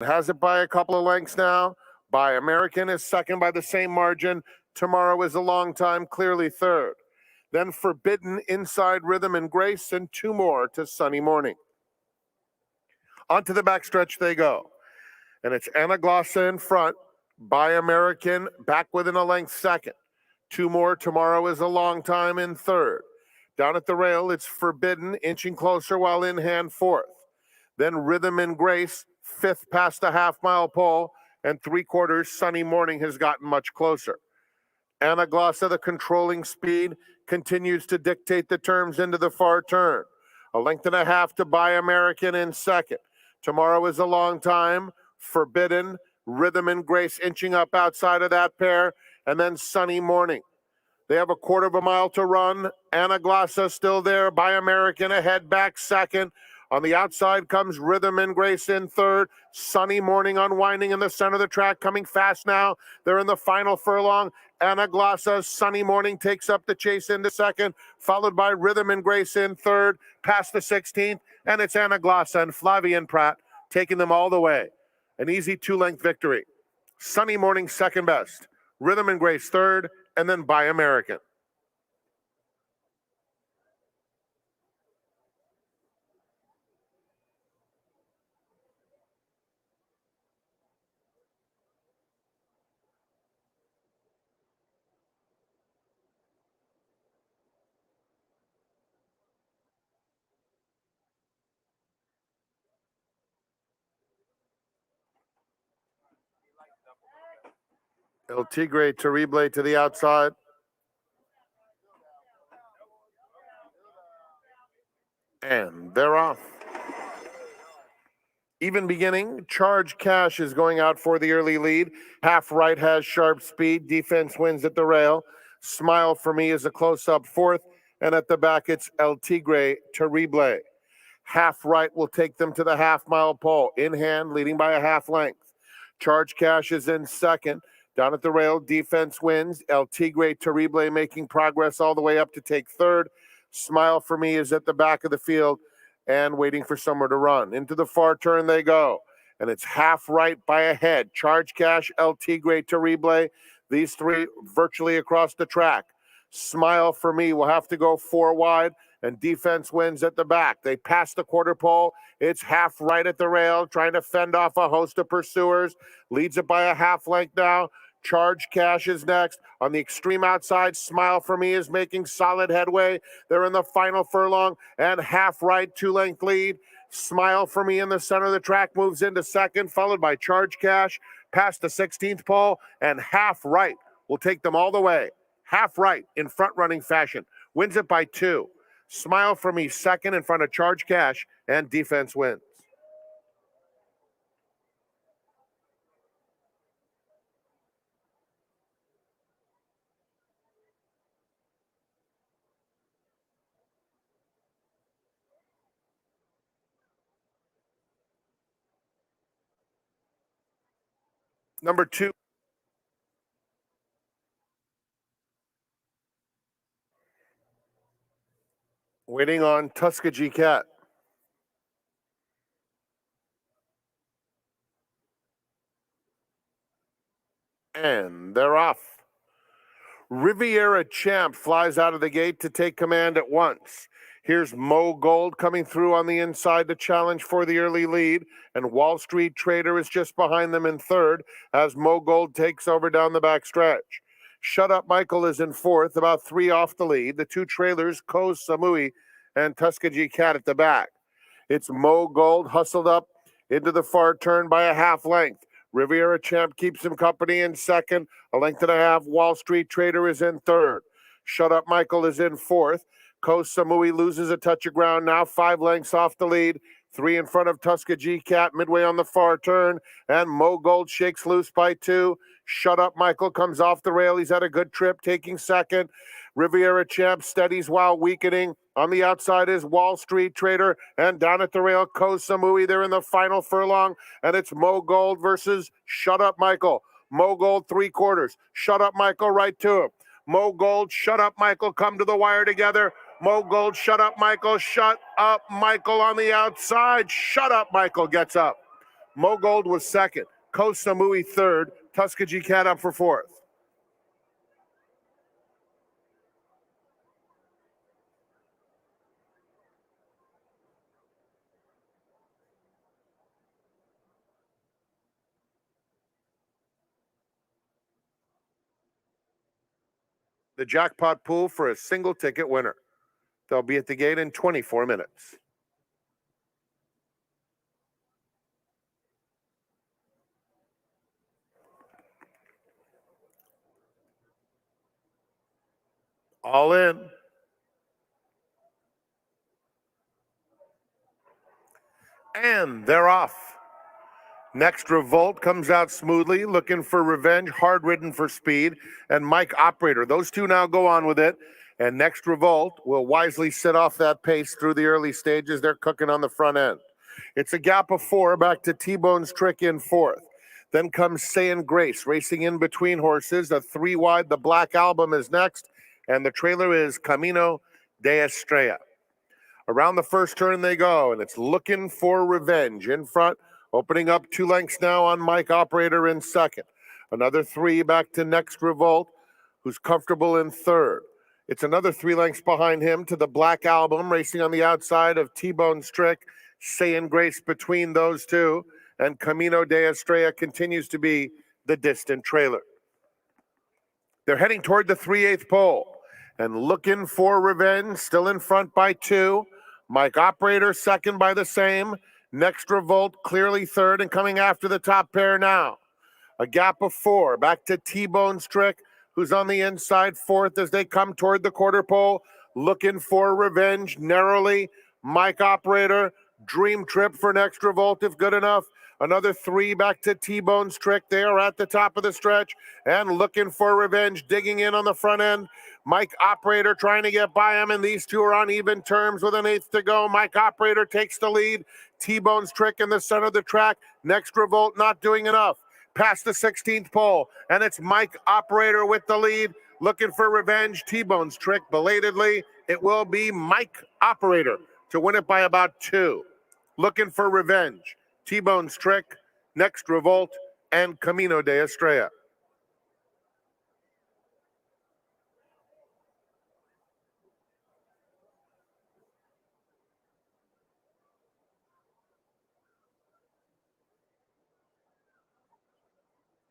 Has it by a couple of lengths now. By American is second by the same margin. Tomorrow is a long time, clearly third. Then Forbidden, Inside Rhythm and Grace, and two more to Sunny Morning. Onto the backstretch they go. And it's Anaglossa in front. By American, back within a length second. Two more, Tomorrow is a long time in third. Down at the rail, it's Forbidden, inching closer while in hand fourth. Then Rhythm and Grace, fifth past the half-mile pole, and three-quarters Sunny Morning has gotten much closer. Anaglossa, the controlling speed, continues to dictate the terms into the far turn. A length and a half to By American in second. Tomorrow is a long time. Forbidden, Rhythm and Grace inching up outside of that pair, and then Sunny Morning. They have a quarter of a mile to run. Anaglossa still there. By American ahead, back second. On the outside comes Rhythm and Grace in third. Sunny Morning unwinding in the center of the track, coming fast now. They're in the final furlong. Anaglossa, Sunny Morning takes up the chase into second, followed by Rhythm and Grace in third, past the 16th, and it's Anaglossa and Flavien Prat taking them all the way. An easy two-length victory. Sunny Morning second best, Rhythm and Grace third, and then By American. El Tigre Terrible to the outside. And they're off. Even beginning, Charge Cash is going out for the early lead. Half Right has sharp speed. Defense wins at the rail. Smile for Me is a close-up fourth. And at the back, it's El Tigre Terrible. Half Right will take them to the half-mile pole. In hand, leading by a half length. Charge Cash is in second. Down at the rail, Defense wins. El Tigre Terrible making progress all the way up to take third. Smile for Me is at the back of the field and waiting for somewhere to run. Into the far turn they go. And it's Half Right by a head. Charge Cash, El Tigre Terrible. These three virtually across the track. Smile for Me will have to go four wide, and Defense wins at the back. They pass the quarter pole. It's Half Right at the rail, trying to fend off a host of pursuers. Leads it by a half length now. Charge Cash is next. On the extreme outside, Smile for Me is making solid headway. They're in the final furlong, and Half Right, two-length lead. Smile for Me in the center of the track moves into second, followed by Charge Cash, past the 16th pole, and Half Right will take them all the way. Half Right in front-running fashion, wins it by two. Smile for Me second in front of Charge Cash, and Defense wins. Number two. Waiting on Tuskegee Cat. And they're off. Riviera Champ flies out of the gate to take command at once. Here's Mo Gold coming through on the inside to challenge for the early lead, and Wall Street Trader is just behind them in third as Mo Gold takes over down the back stretch. Shut Up Michael is in fourth, about three off the lead. The two trailers, Koh Samui and Tuskegee Cat at the back. It's Mo Gold hustled up into the far turn by a half length. Riviera Champ keeps him company in second. A length and a half. Wall Street Trader is in third. Shut Up Michael is in fourth. Koh Samui loses a touch of ground, now 5 lengths off the lead. 3 in front of Tuskegee Cat midway on the far turn. And Mo Gold shakes loose by 2. Shut Up Michael comes off the rail. He's had a good trip, taking second. Riviera Champ steadies while weakening. On the outside is Wall Street Trader, and down at the rail, Koh Samui. They're in the final furlong, and it's Mo Gold versus Shut Up Michael. Mo Gold, 3/4. Shut Up Michael right to him. Mo Gold, Shut Up Michael come to the wire together. Mo Gold, Shut Up Michael, Shut Up Michael on the outside. Shut Up Michael gets up. Mogold was second. Koh Samui third. Tuskegee Cat up for fourth. The jackpot pool for a single ticket winner. They'll be at the gate in 24 minutes. All in. And they're off. Next, Revolt comes out smoothly, looking for revenge, hard ridden for speed, and Mike Operator. Those two now go on with it. And Next Revolt will wisely sit off that pace through the early stages. They're cooking on the front end. It's a gap of 4 back to T-Bone's Trick in fourth. Then comes Sayin' Grace racing in between horses. A 3 wide, the Black Album is next. And the trailer is Camino de Estrella. Around the first turn they go, and it's Looking for Revenge in front. Opening up 2 lengths now on Mike Operator in second. Another 3 back to Next Revolt, who's comfortable in third. It's another 3 lengths behind him to the Black Album, racing on the outside of T-Bone's Trick. Sayin' Grace between those two, and Camino de Estrella continues to be the distant trailer. They're heading toward the 3/8 pole, and Looking for Revenge still in front by 2. Mike Operator second by the same. Next Revolt clearly third and coming after the top pair now. A gap of 4 back to T-Bone's Trick, who's on the inside fourth as they come toward the quarter pole. Looking for Revenge narrowly. Mike Operator, Dream Trip for Next Revolt if good enough. Another 3 back to T-Bone's Trick. They are at the top of the stretch. And Looking for Revenge digging in on the front end. Mike Operator trying to get by him, and these two are on even terms with an 1/8 to go. Mike Operator takes the lead. T-Bone's Trick in the center of the track. Next Revolt not doing enough. Past the 16th pole, and it's Mike Operator with the lead. Looking for Revenge. T-Bone's Trick belatedly. It will be Mike Operator to win it by about 2. Looking for Revenge. T-Bone's Trick, Next Revolt, and Camino de Estrella.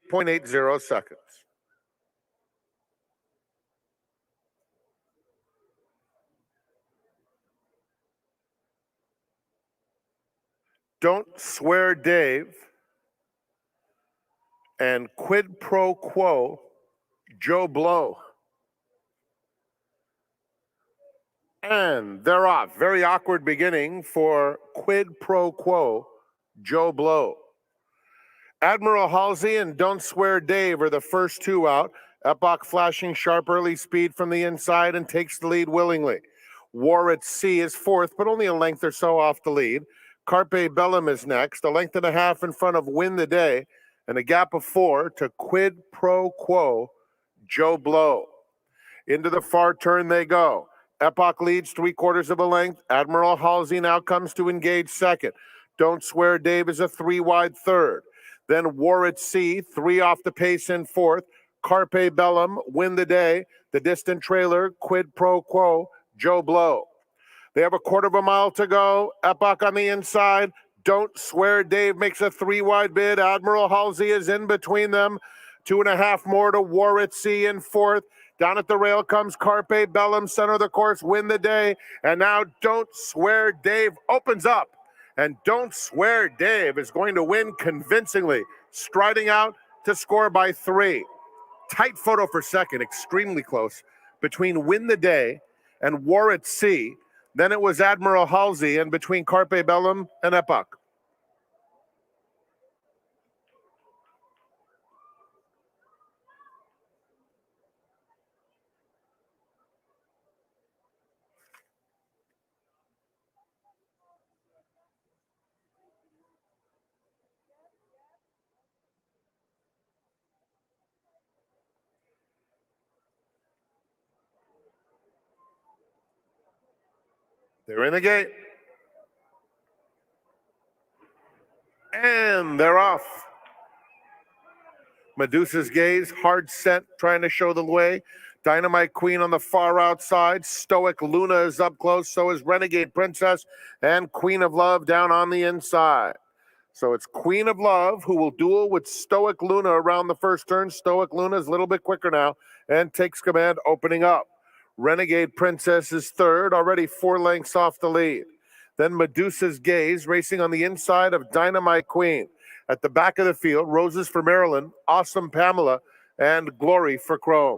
.80 seconds. Don't Swear Dave and Quid Pro Quo Joe Blow. And they're off. Very awkward beginning for Quid Pro Quo Joe Blow. Admiral Halsey and Don't Swear Dave are the first 2 out. Epoch flashing sharp early speed from the inside and takes the lead willingly. War at Sea is fourth, but only a length or so off the lead. Carpe Bellum is next, a length and a half in front of Win the Day, and a gap of 4 to Quid Pro Quo Joe Blow. Into the far turn they go. Epoch leads 3/4 of a length. Admiral Halsey now comes to engage second. Don't Swear Dave is a 3 wide third. Then War at Sea, 3 off the pace in fourth. Carpe Bellum, Win the Day. The distant trailer, Quid Pro Quo, Joe Blow. They have a 1/4 of a mile to go. Epoch on the inside. Don't Swear Dave makes a 3 wide bid. Admiral Halsey is in between them. 2.5 more to War at Sea in fourth. Down at the rail comes Carpe Bellum, center of the course, Win the Day. And now Don't Swear Dave opens up. And Don't Swear Dave is going to win convincingly, striding out to score by 3. Tight photo for second, extremely close, between Win the Day and War at Sea. Then it was Admiral Halsey, and between Carpe Bellum and Epoch. They're in the gate. And they're off. Medusa's Gaze, hard set, trying to show the way. Dynamite Queen on the far outside. Stoic Luna is up close. So is Renegade Princess and Queen of Love down on the inside. So it's Queen of Love who will duel with Stoic Luna around the first turn. Stoic Luna is a little bit quicker now and takes command, opening up. Renegade Princess is third, already 4 lengths off the lead. Then Medusa's Gaze racing on the inside of Dynamite Queen. At the back of the field, Roses for Maryland, Awesome Pamela, and Glory for Chrome.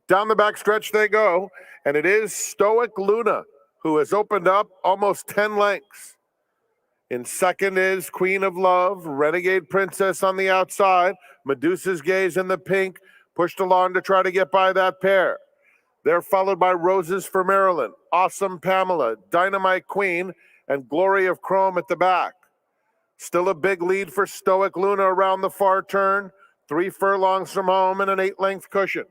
Down the back stretch they go, and it is Stoic Luna who has opened up almost 10 lengths. In second is Queen of Love, Renegade Princess on the outside, Medusa's Gaze in the pink, pushed along to try to get by that pair. They're followed by Roses for Maryland, Awesome Pamela, Dynamite Queen, and Glory of Chrome at the back. Still a big lead for Stoic Luna around the far turn, 3 furlongs from home and an 8-length cushion.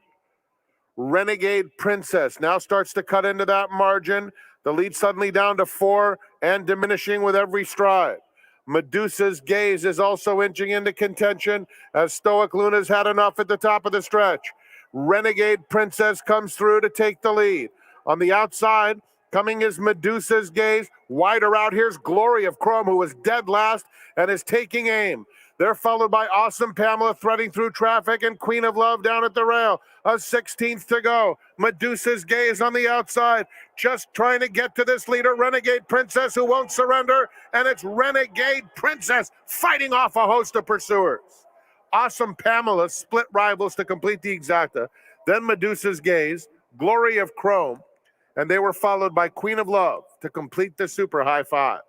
Renegade Princess now starts to cut into that margin. The lead suddenly down to 4 and diminishing with every stride. Medusa's Gaze is also inching into contention as Stoic Luna's had enough at the top of the stretch. Renegade Princess comes through to take the lead. On the outside, coming is Medusa's Gaze. Wider out, here's Glory of Chrome, who was dead last and is taking aim. They're followed by Awesome Pamela threading through traffic and Queen of Love down at the rail. A 16th to go. Medusa's Gaze on the outside, just trying to get to this leader, Renegade Princess, who won't surrender. And it's Renegade Princess fighting off a host of pursuers. Awesome Pamela split rivals to complete the exacta. Then Medusa's Gaze, Glory of Chrome, and they were followed by Queen of Love to complete the super high five.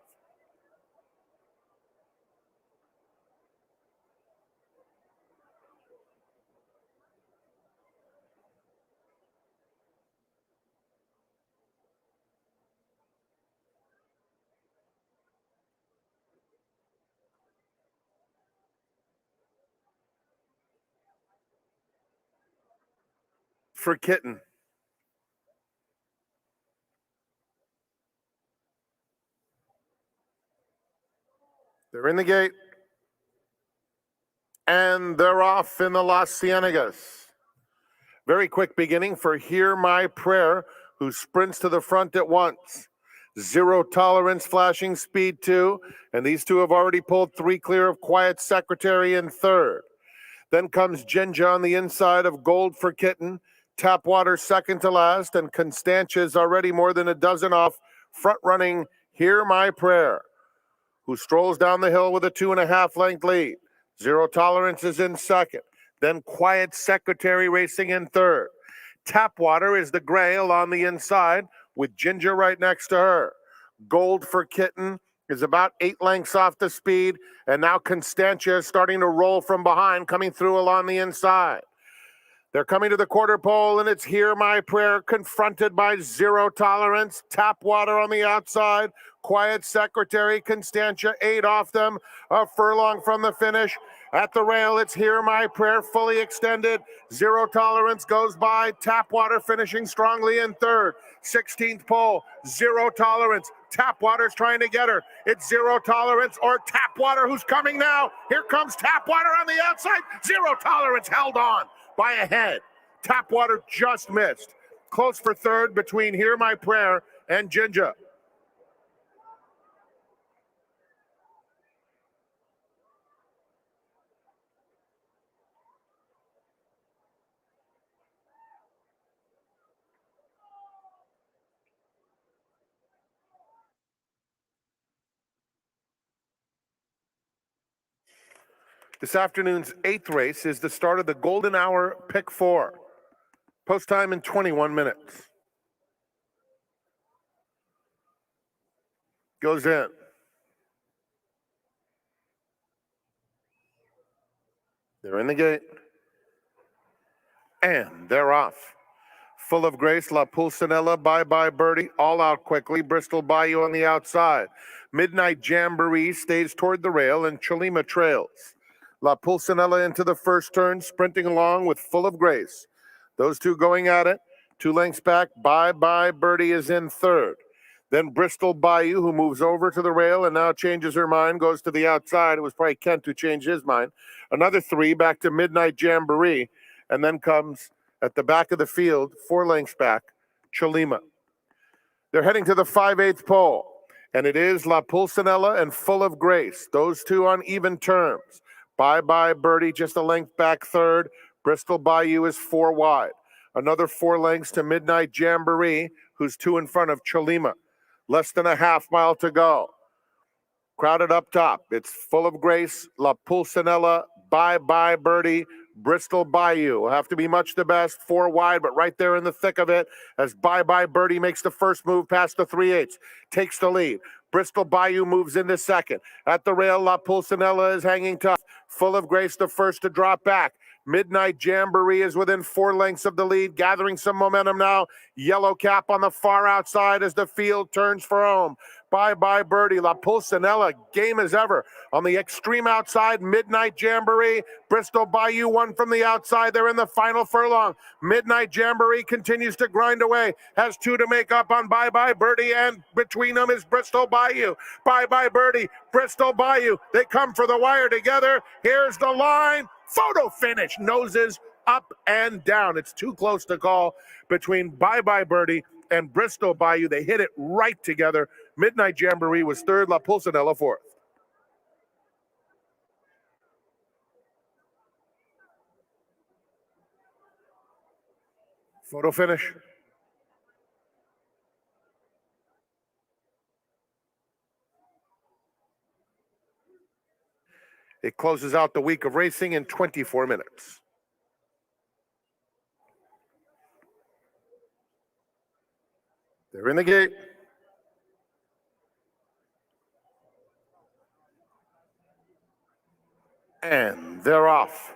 For Kitten. They're in the gate. And they're off in the Las Cienegas. Very quick beginning for Hear My Prayer, who sprints to the front at once. Zero Tolerance flashing speed 2, and these two have already pulled 3 clear of Quiet Secretary in third. Then comes Ginger on the inside of Gold for Kitten, Tapwater second to last, and Constantia is already more than a dozen off, front-running Hear My Prayer, who strolls down the hill with a 2.5-length lead. Zero Tolerance is in second. Then Quiet Secretary racing in third. Tapwater is the grail on the inside with Ginger right next to her. Gold for Kitten is about 8 lengths off the speed, and now Constantia is starting to roll from behind, coming through along the inside. They're coming to the quarter pole, and it's Hear My Prayer, confronted by Zero Tolerance, Tapwater on the outside, Quiet Secretary, Constantia 8 off them, a furlong from the finish. At the rail, it's Hear My Prayer, fully extended. Zero Tolerance goes by, Tapwater finishing strongly in third. 16th pole, Zero Tolerance. Tapwater's trying to get her. It's Zero Tolerance or Tapwater who's coming now. Here comes Tapwater on the outside. Zero Tolerance held on by a head. Tapwater just missed. Close for third between Hear My Prayer and Ginger. This afternoon's 8th race is the start of the Golden Hour Pick 4. Post time in 21 minutes. Goes in. They're in the gate. And they're off. Full of Grace, La Pulcinella, Bye Bye Birdie, All Out Quickly, Bristol Bayou on the outside. Midnight Jamboree stays toward the rail, and Cholima trails. La Pulcinella into the first turn, sprinting along with Full of Grace. Those two going at it. 2 lengths back, Bye Bye Birdie is in third. Then Bristol Bayou, who moves over to the rail and now changes her mind, goes to the outside. It was probably Kent who changed his mind. Another 3 back to Midnight Jamboree, and then comes at the back of the field, 4 lengths back, Cholima. They're heading to the 5/8 pole, and it is La Pulcinella and Full of Grace. Those two on even terms. Bye Bye Birdie just a length back third. Bristol Bayou is 4 wide. Another 4 lengths to Midnight Jamboree, who's 2 in front of Cholima. Less than a half mile to go. Crowded up top. It's Full of Grace, La Pulcinella, Bye Bye Birdie, Bristol Bayou. Will have to be much the best, 4 wide, but right there in the thick of it as Bye Bye Birdie makes the first move past the 3/8, takes the lead. Bristol Bayou moves into second. At the rail, La Pulcinella is hanging tough. Full of Grace the first to drop back. Midnight Jamboree is within 4 lengths of the lead, gathering some momentum now. Yellow Cap on the far outside as the field turns for home. Bye Bye Birdie, La Pulcinella, game as ever. On the extreme outside, Midnight Jamboree, Bristol Bayou one from the outside. They're in the final furlong. Midnight Jamboree continues to grind away, has 2 to make up on Bye Bye Birdie, and between them is Bristol Bayou. Bye Bye Birdie, Bristol Bayou, they come for the wire together. Here's the line. Photo finish, noses up and down. It's too close to call between Bye Bye Birdie and Bristol Bayou. They hit it right together. Midnight Jamboree was third, La Pulcinella fourth. Photo finish. It closes out the week of racing in 24 minutes. They're in the gate. And they're off.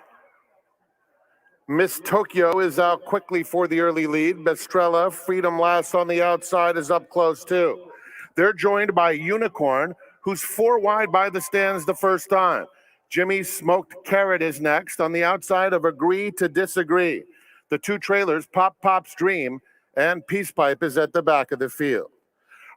Miss Tokyo is out quickly for the early lead. Bestrella, Freedom Last on the outside, is up close too. They're joined by Unicorn, who's 4 wide by the stands the first time. Jimmy's Smoked Carrot is next on the outside of Agree to Disagree. The 2 trailers, Pop Pop's Dream and Peace Pipe, is at the back of the field.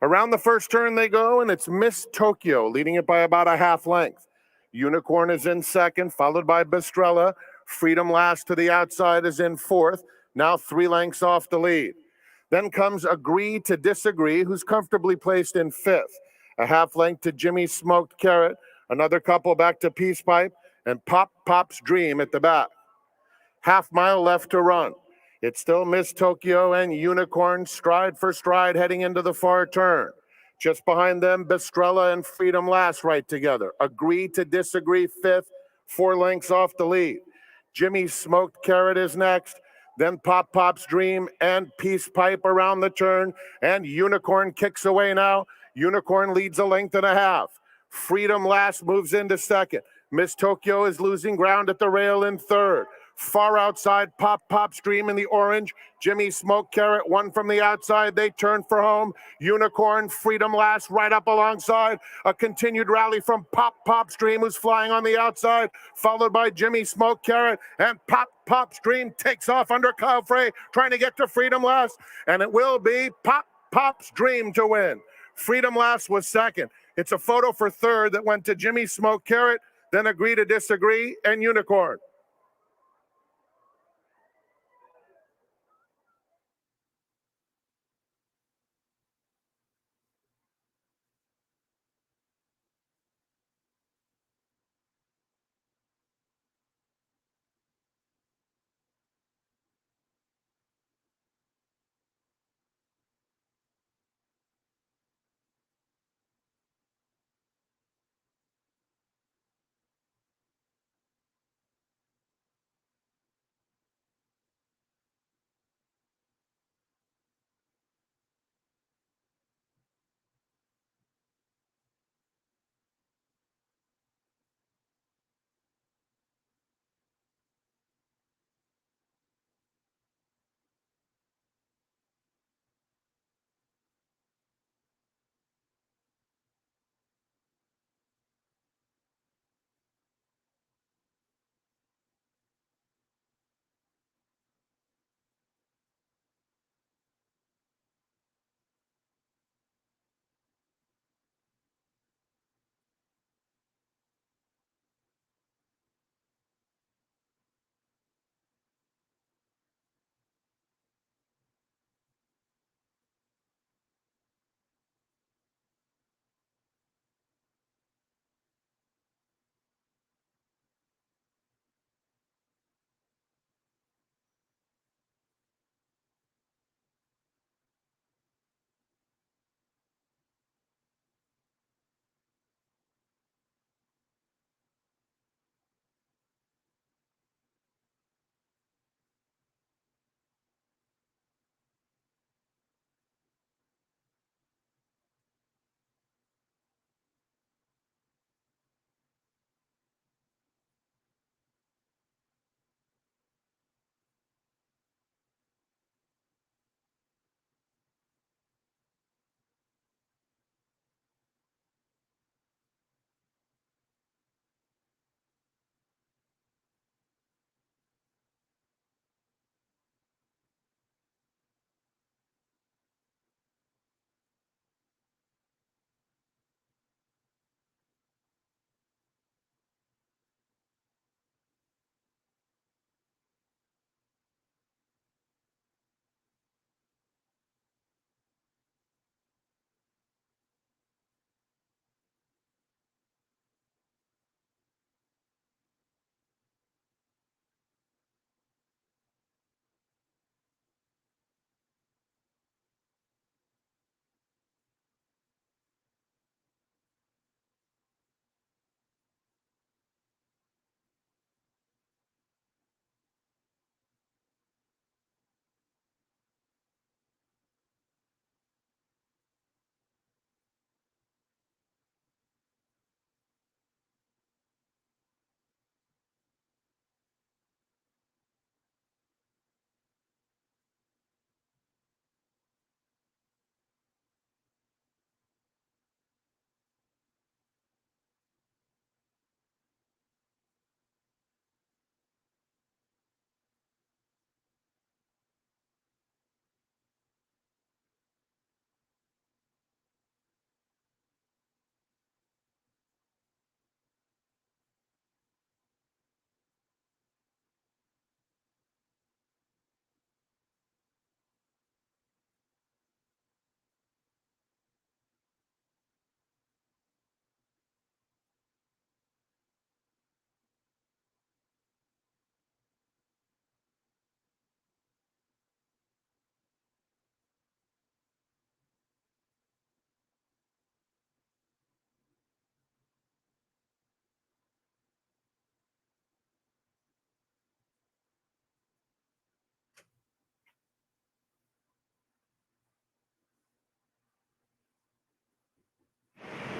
Around the first turn they go, and it's Miss Tokyo leading it by about a half length. Unicorn is in second, followed by Bestrella. Freedom Last to the outside is in fourth, now 3 lengths off the lead. Then comes Agree to Disagree, who's comfortably placed in fifth. A half length to Jimmy's Smoked Carrot, another couple back to Peace Pipe, and Pop Pop's Dream at the back. Half mile left to run. It's still Miss Tokyo and Unicorn stride for stride heading into the far turn. Just behind them, Bestrella and Freedom Last right together. Agree to Disagree fifth, 4 lengths off the lead. Jimmy's Smoked Carrot is next. Then Pop Pop's Dream and Peace Pipe around the turn. And Unicorn kicks away now. Unicorn leads a length and a half. Freedom Last moves into second. Miss Tokyo is losing ground at the rail in third. Far outside, Pop Pop's Dream in the orange. Jimmy Smoke Carrot, one from the outside. They turn for home. Unicorn, Freedom Last right up alongside. A continued rally from Pop Pop's Dream, who's flying on the outside, followed by Jimmy Smoke Carrot. And Pop Pop's Dream takes off under Kyle Frey, trying to get to Freedom Last. And it will be Pop Pop's Dream to win. Freedom Last was second. It's a photo for third that went to Jimmy Smoke Carrot, then Agree to Disagree, and Unicorn.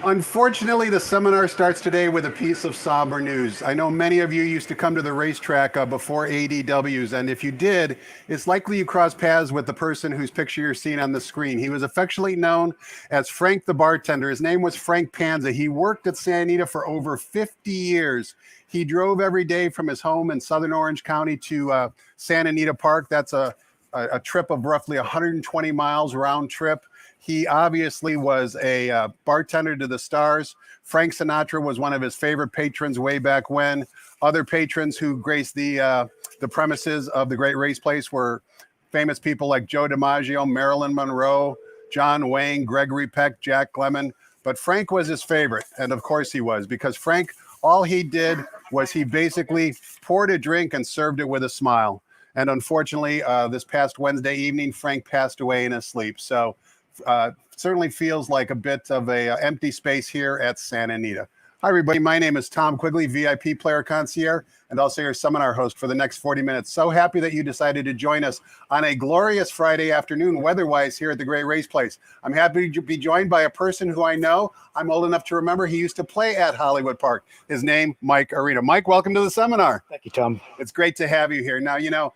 Unfortunately, the seminar starts today with a piece of somber news. I know many of you used to come to the racetrack before ADWs, and if you did, it's likely you crossed paths with the person whose picture you're seeing on the screen. He was affectionately known as Frank the bartender. His name was Frank Panza. He worked at Santa Anita for over 50 years. He drove every day from his home in southern Orange County to Santa Anita Park. That's a trip of roughly 120 miles round trip. He obviously was a bartender to the stars. Frank Sinatra was one of his favorite patrons way back when. Other patrons who graced the premises of the Great Race Place were famous people like Joe DiMaggio, Marilyn Monroe, John Wayne, Gregory Peck, Jack Lemmon. But Frank was his favorite, and of course he was, because Frank, all he did was he basically poured a drink and served it with a smile. And unfortunately, this past Wednesday evening, Frank passed away in his sleep. So certainly feels like a bit of a empty space here at Santa Anita. Hi, everybody. My name is Tom Quigley, VIP Player Concierge, and also your seminar host for the next 40 minutes. So happy that you decided to join us on a glorious Friday afternoon, weather-wise, here at the Great Race Place. I'm happy to be joined by a person who I know. I'm old enough to remember he used to play at Hollywood Park. His name, Mike Arita. Mike, welcome to the seminar. Thank you, Tom. It's great to have you here. Now, you know,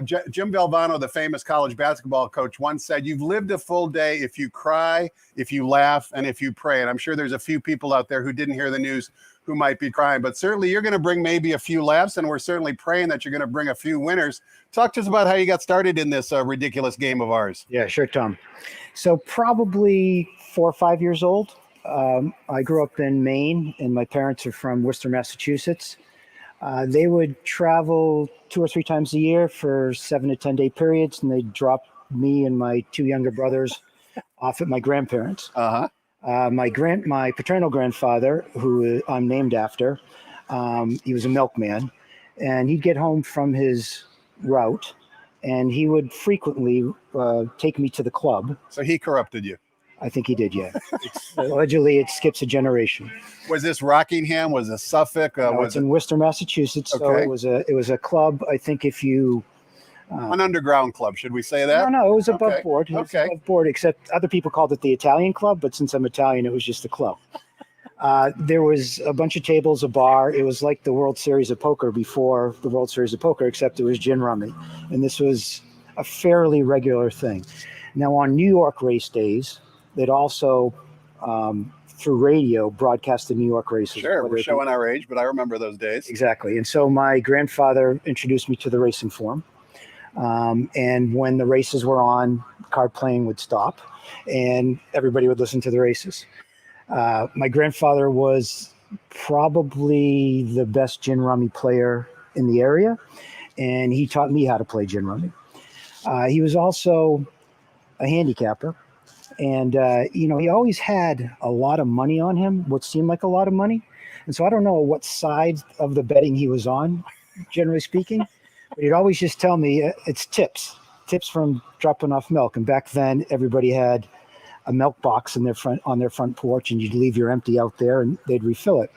Jim Valvano, the famous college basketball coach, once said, "You've lived a full day if you cry, if you laugh, and if you pray." And I'm sure there's a few people out there who didn't hear the news who might be crying, but certainly you're going to bring maybe a few laughs, and we're certainly praying that you're going to bring a few winners. Talk to us about how you got started in this ridiculous game of ours. Yeah, sure, Tom. So probably 4 or 5 years old. I grew up in Maine, and my parents are from Worcester, Massachusetts. They would travel 2 or 3 times a year for 7 to 10 day periods, and they'd drop me and my 2 younger brothers off at my grandparents. My paternal grandfather, who I'm named after, he was a milkman, and he'd get home from his route, and he would frequently take me to the club. So he corrupted you. I think he did, yeah. Allegedly, it skips a generation. Was this Rockingham? Was it Suffolk? No, it's in Worcester, Massachusetts. So Okay. it was a club. I think if you an underground club, should we say that? No, it was above Okay. board. It was Okay. above board, except other people called it the Italian club, but since I'm Italian, it was just a club. There was a bunch of tables, a bar. It was like the World Series of Poker before the World Series of Poker, except it was gin rummy. And this was a fairly regular thing. Now, on New York race days, they'd also, through radio, broadcast the New York races. Sure, we're showing our age, but I remember those days. Exactly. And so my grandfather introduced me to the racing form. And when the races were on, card playing would stop and everybody would listen to the races. My grandfather was probably the best gin rummy player in the area, and he taught me how to play gin rummy. He was also a handicapper, and he always had a lot of money on him, what seemed like a lot of money. And so I don't know what side of the betting he was on, generally speaking. But he'd always just tell me it's tips from dropping off milk. And back then, everybody had a milk box on their front porch, and you'd leave your empty out there, and they'd refill it.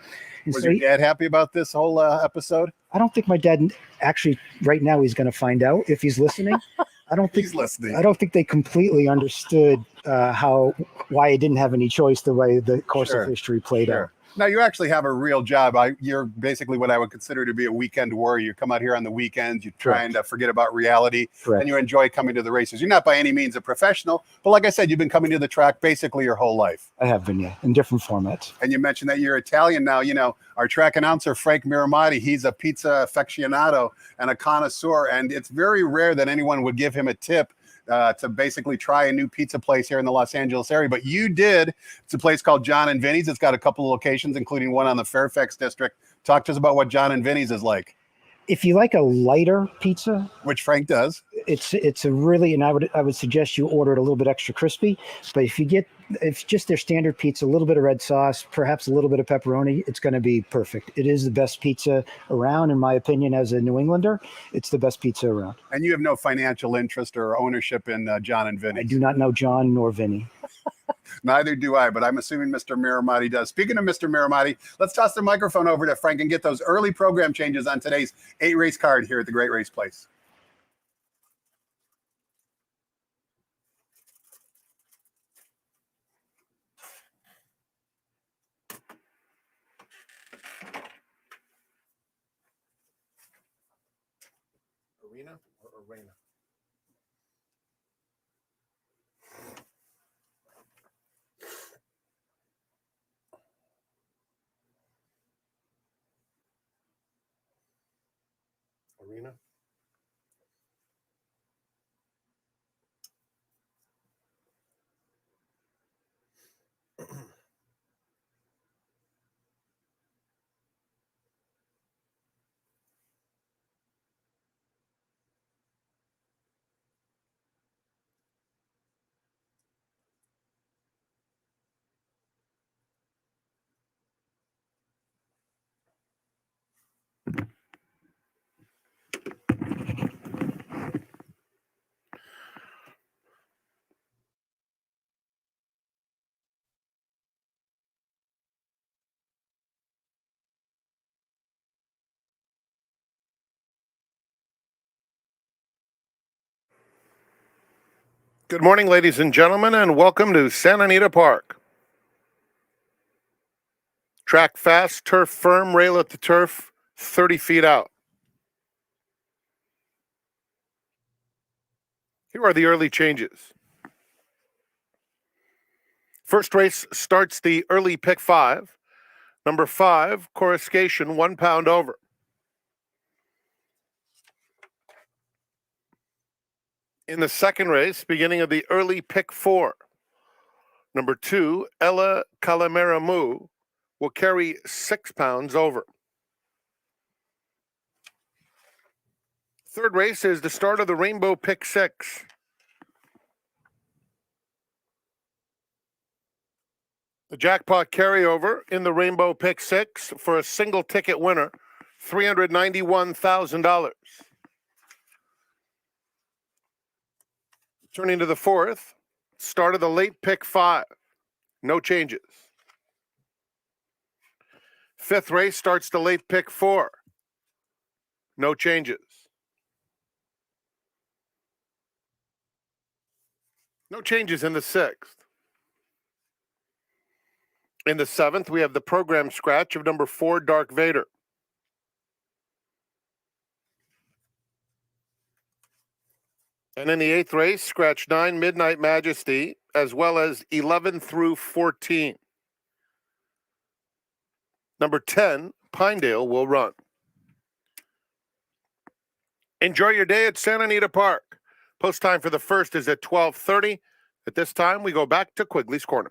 And Was so your dad happy about this whole episode? I don't think my dad actually. Right now, he's going to find out if he's listening. I don't think He's listening. I don't think they completely understood why I didn't have any choice the way the course of history played out. Now, you actually have a real job. You're basically what I would consider to be a weekend warrior. You come out here on the weekends, you try and forget about reality, and you enjoy coming to the races. You're not by any means a professional, but like I said, you've been coming to the track basically your whole life. I have been, yeah, in different formats. And you mentioned that you're Italian now. You know, our track announcer, Frank Miramati, he's a pizza aficionado and a connoisseur, and it's very rare that anyone would give him a tip to basically try a new pizza place here in the Los Angeles area. But you did. It's a place called John and Vinny's. It's got a couple of locations, including one on the Fairfax district. Talk to us about what John and Vinny's is like. If you like a lighter pizza, which Frank does, it's a really, and I would suggest you order it a little bit extra crispy. But if just their standard pizza, a little bit of red sauce, perhaps a little bit of pepperoni, it's going to be perfect. It is the best pizza around, in my opinion, as a New Englander. It's the best pizza around. And you have no financial interest or ownership in John and Vinny. I do not know John nor Vinny. Neither do I, but I'm assuming Mr. Miramati does. Speaking of Mr. Miramati, let's toss the microphone over to Frank and get those early program changes on today's 8-race card here at the Great Race Place. Arena or Arena? Arena. Good morning, ladies and gentlemen, and welcome to Santa Anita Park. Track fast, turf firm, rail at the turf, 30 feet out. Here are the early changes. First race starts the early pick 5. Number 5, Coruscation, 1 pound over. In the second race, beginning of the early pick 4, number 2, Ella Calameramu, will carry 6 pounds over. Third race is the start of the Rainbow Pick 6. The jackpot carryover in the Rainbow Pick 6 for a single ticket winner, $391,000. Turning to the fourth, start of the late pick 5. No changes. Fifth race starts the late pick 4. No changes. No changes in the sixth. In the seventh, we have the program scratch of number 4, Dark Vader. And in the eighth race, scratch 9, Midnight Majesty, as well as 11 through 14. Number 10, Pinedale, will run. Enjoy your day at Santa Anita Park. Post time for the first is at 12:30. At this time, we go back to Quigley's Corner.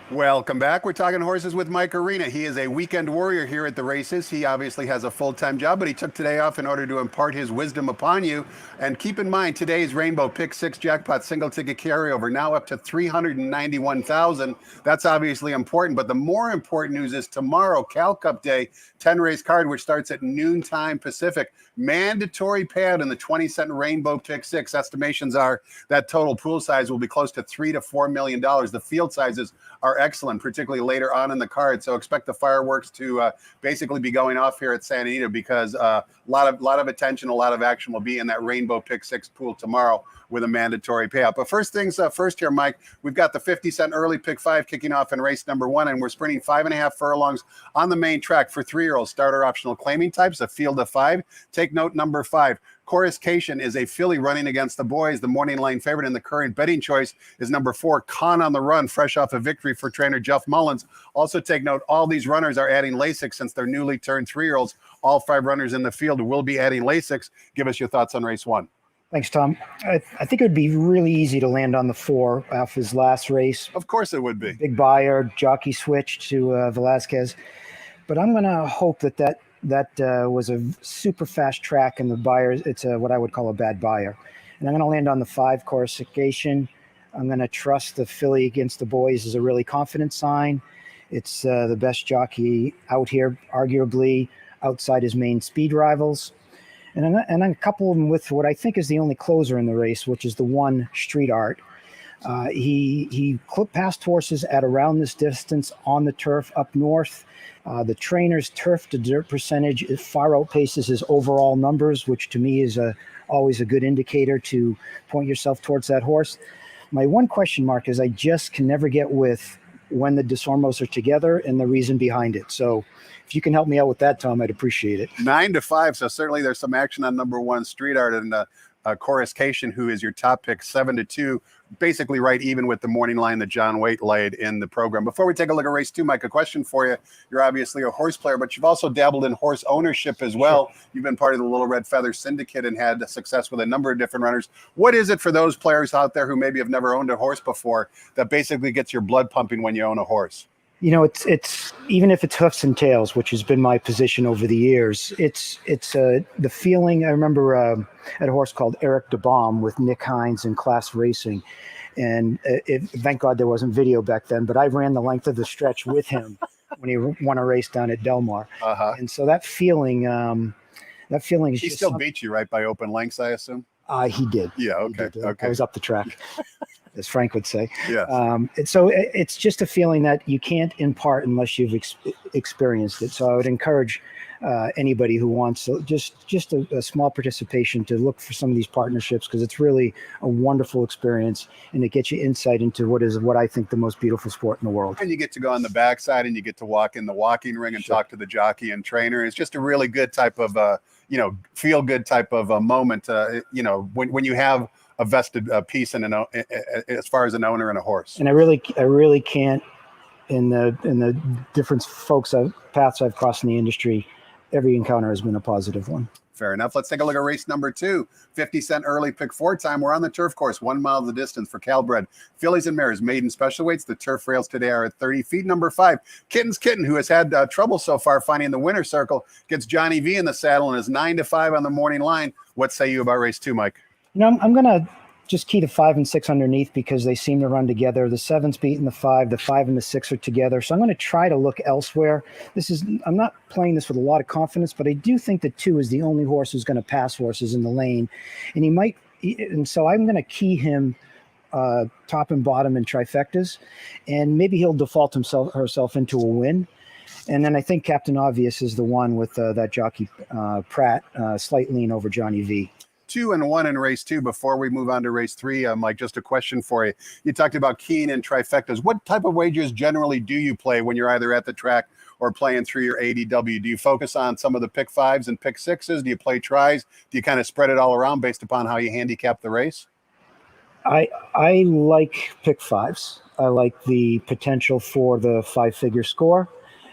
Welcome back. We're talking horses with Mike Arena. He is a weekend warrior here at the races. He obviously has a full-time job, but he took today off in order to impart his wisdom upon you. And keep in mind, today's Rainbow Pick 6 jackpot single ticket carryover, now up to $391,000. That's obviously important, but the more important news is tomorrow, Cal Cup Day, 10-race card, which starts at noontime Pacific. Mandatory payout in the 20-cent Rainbow Pick 6. Estimations are that total pool size will be close to $3 to $4 million. The field sizes are excellent, particularly later on in the card. So expect the fireworks to basically be going off here at Santa Anita, because a lot of attention, a lot of action will be in that Rainbow Pick 6 pool tomorrow with a mandatory payout. But first things first here, Mike, we've got the 50-cent early pick 5 kicking off in race number 1, and we're sprinting 5.5 furlongs on the main track for 3-year-old starter optional claiming types, a field of 5. Take note, number 5. Coruscation is a filly running against the boys. The morning line favorite in the current betting choice is number 4, Con on the Run, fresh off a victory for trainer Jeff Mullins. Also take note, all these runners are adding LASIK since they're newly turned 3-year-olds. All 5 runners in the field will be adding Lasix. Give us your thoughts on race 1. Thanks, Tom. I think it would be really easy to land on the 4 off his last race. Of course it would be. Big buyer, jockey switch to Velasquez. But I'm going to hope that was a super fast track and the buyer, it's what I would call a bad buyer. And I'm going to land on the 5 Coruscation. I'm going to trust the filly against the boys as a really confident sign. It's the best jockey out here, arguably outside his main speed rivals. And I'm going to couple him with what I think is the only closer in the race, which is the 1 Street Art. He clipped past horses at around this distance on the turf up north. The trainer's turf to dirt percentage far outpaces his overall numbers, which to me is always a good indicator to point yourself towards that horse. My one question mark is I just can never get with when the Desormos are together and the reason behind it. So if you can help me out with that, Tom, I'd appreciate it. 9-5. So certainly there's some action on number 1 Street Art, and Coruscation, who is your top pick, 7-2, basically right even with the morning line that John Waite laid in the program. Before we take a look at race 2, Mike, a question for you. You're obviously a horse player, but you've also dabbled in horse ownership as well. Sure. You've been part of the Little Red Feather Syndicate and had success with a number of different runners. What is it for those players out there who maybe have never owned a horse before that basically gets your blood pumping when you own a horse? You know, it's even if it's hoofs and tails, which has been my position over the years. It's the feeling. I remember at a horse called Eric de Baum with Nick Hines in Class Racing, and thank God there wasn't video back then. But I ran the length of the stretch with him when he won a race down at Del Mar, and so that feeling is. He still beat you, right, by open lengths, I assume. He did. Yeah. Okay. Okay. I was up the track. As Frank would say. Yeah. So it's just a feeling that you can't impart unless you've experienced it. So I would encourage anybody who wants just a small participation to look for some of these partnerships, because it's really a wonderful experience and it gets you insight into what I think the most beautiful sport in the world. And you get to go on the backside and you get to walk in the walking ring and talk to the jockey and trainer. It's just a really good type of, feel good type of a moment, when you have a vested piece in as far as an owner and a horse. And I really can't, in the different paths I've crossed in the industry, every encounter has been a positive one. Fair enough. Let's take a look at race number 2. 50-cent early pick 4 time. We're on the turf course, 1 mile the distance for Calbred. Fillies and mares, maiden special weights. The turf rails today are at 30 feet. Number 5, Kitten's Kitten, who has had trouble so far finding the winner's circle, gets Johnny V in the saddle and is 9-5 on the morning line. What say you about race 2, Mike? I'm going to just key to 5 and 6 underneath because they seem to run together. The 7's beating the 5 and the 6 are together. So I'm going to try to look elsewhere. I'm not playing this with a lot of confidence, but I do think that 2 is the only horse who's going to pass horses in the lane. And so I'm going to key him top and bottom in trifectas, and maybe he'll default herself into a win. And then I think Captain Obvious is the one with that jockey Pratt, slight lean over Johnny V. 2 and 1 in race 2. Before we move on to race 3, Mike, just a question for you. You talked about keying in trifectas. What type of wagers generally do you play when you're either at the track or playing through your ADW? Do you focus on some of the pick 5s and pick 6s? Do you play tries? Do you kind of spread it all around based upon how you handicap the race? I like pick 5s. I like the potential for the 5-figure score.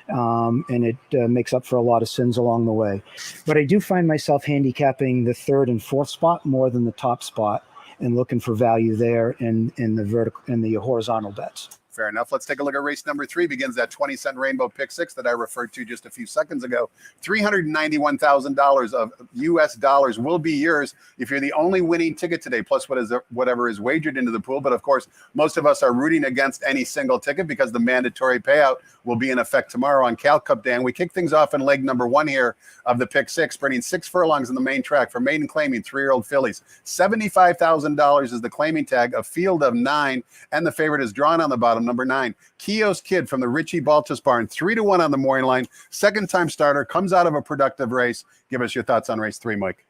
And it makes up for a lot of sins along the way. But I do find myself handicapping the 3rd and 4th spot more than the top spot, and looking for value there in the vertical and the horizontal bets. Fair enough. Let's take a look at race number 3. Begins that 20-cent rainbow pick 6 that I referred to just a few seconds ago. $391,000 of U.S. dollars will be yours if you're the only winning ticket today, plus whatever is wagered into the pool. But of course, most of us are rooting against any single ticket because the mandatory payout will be in effect tomorrow on Cal Cup Day. And we kick things off in leg number 1 here of the pick 6, sprinting 6 furlongs in the main track for maiden claiming 3-year-old fillies. $75,000 is the claiming tag, a field of 9, and the favorite is drawn on the bottom. Number 9, Kios Kid from the Richie Baltus barn, 3-1 on the morning line. Second time starter, comes out of a productive race. Give us your thoughts on race 3, Mike.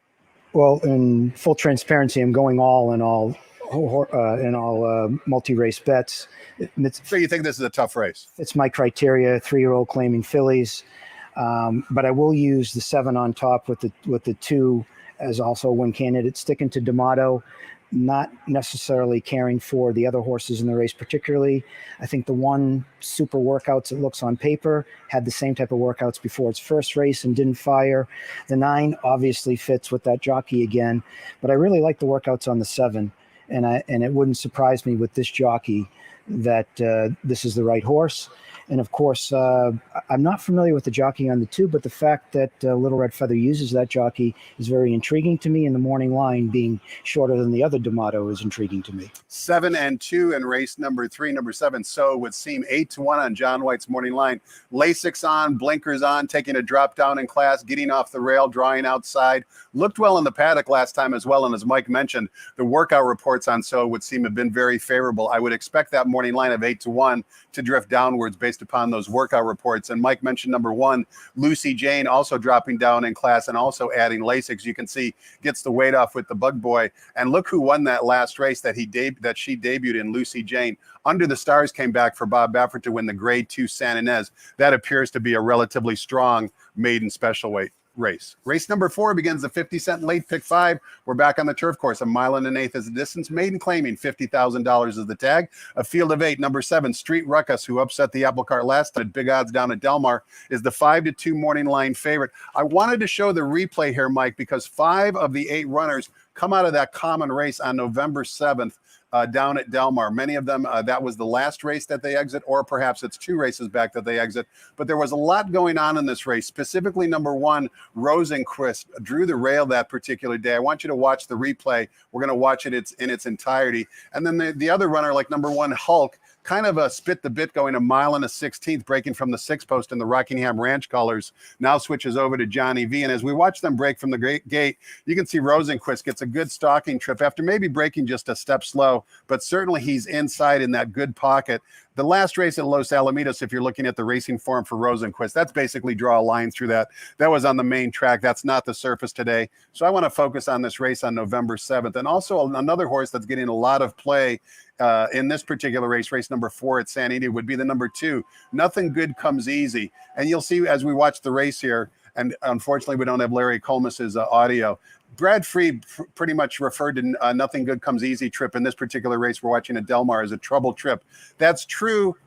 Well, in full transparency, I'm going all in all multi-race bets. So you think this is a tough race? It's my criteria, 3-year-old claiming fillies. But I will use the 7 on top with the 2 as also a win candidate, sticking to D'Amato. not necessarily caring for the other horses in the race particularly. I think the one super workouts it looks on paper had the same type of workouts before its first race and didn't fire. The 9 obviously fits with that jockey again, but I really like the workouts on the 7, and it wouldn't surprise me with this jockey that this is the right horse. And of course, I'm not familiar with the jockey on the 2, but the fact that Little Red Feather uses that jockey is very intriguing to me. And the morning line being shorter than the other D'Amato is intriguing to me. 7 and 2 in race number 3. Number 7, So would seem 8-1 on John White's morning line. Lasix on, blinkers on, taking a drop down in class, getting off the rail, drawing outside. Looked well in the paddock last time as well. And as Mike mentioned, the workout reports on So would seem have been very favorable. I would expect that morning line of 8-1 to drift downwards based upon those workout reports. And Mike mentioned number 1, Lucy Jane, also dropping down in class and also adding Lasix. You can see gets the weight off with the Bug Boy. And look who won that last race that she debuted in, Lucy Jane. Under the Stars came back for Bob Baffert to win the Grade 2 San Ynez. That appears to be a relatively strong maiden special weight race. Race number 4 begins the 50-cent late pick 5. We're back on the turf course. 1 1/8 is the distance. Maiden claiming $50,000 is the tag. A field of 8. Number 7, Street Ruckus, who upset the apple cart last time at big odds down at Del Mar, is the 5-2 morning line favorite. I wanted to show the replay here, Mike, because 5 of the 8 runners come out of that common race on November 7th. Down at Del Mar. Many of them, that was the last race that they exit, or perhaps it's 2 races back that they exit. But there was a lot going on in this race. Specifically, number 1, Rosenquist, drew the rail that particular day. I want you to watch the replay. We're going to watch it in its entirety. And then the other runner, like number 1, Hulk, kind of a spit the bit, going 1 1/16, breaking from the 6 post in the Rockingham Ranch colors, now switches over to Johnny V. And as we watch them break from the gate, you can see Rosenquist gets a good stalking trip after maybe breaking just a step slow, but certainly he's inside in that good pocket. The last race at Los Alamitos, if you're looking at the racing form for Rosenquist, that's basically draw a line through that. That was on the main track. That's not the surface today. So I want to focus on this race on November 7th. And also another horse that's getting a lot of play in this particular race, race number 4 at San Diego, would be the number 2, Nothing Good Comes Easy. And you'll see as we watch the race here, and unfortunately we don't have Larry Colmus's audio, Brad Freed pretty much referred to Nothing Good Comes Easy trip in this particular race we're watching at Del Mar as a trouble trip. That's true.